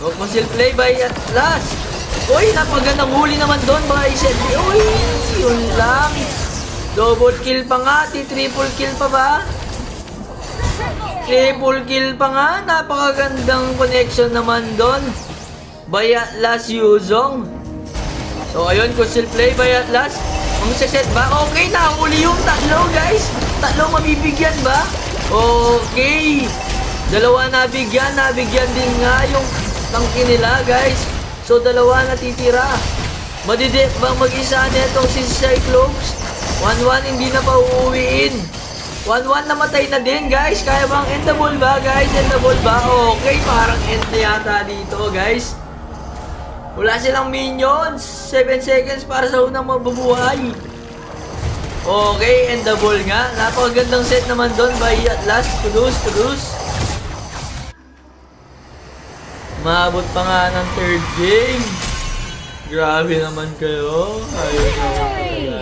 Huwag mo still play by at last. Uy, napagandang huli naman doon by Shelby. Uy, yun lang. Double kill pa nga, triple kill pa ba? Triple kill pa nga, napakagandang connection naman doon. By at last Yuzong. So ayun, kung still play by at last, kung set ba? Okay, nahuli yung tatlo guys. Tatlo mabibigyan ba? Okay. Dalawa nabigyan din nga yung tangki nila guys. So dalawa natitira. Madidip bang mag-isa netong si Cyclops? 1-1 hindi na pa uuwiin. 1-1 namatay na din guys. Kaya bang end the ball ba guys? End the ball ba? Okay, parang end na yata dito guys. Wala silang minions. 7 seconds para sa unang mabubuhay. Okay, end the ball nga. Napakagandang set naman doon by at last. Kudus. Maabot pa nga ng third game. Grabe naman kayo. Ayun naman talaga.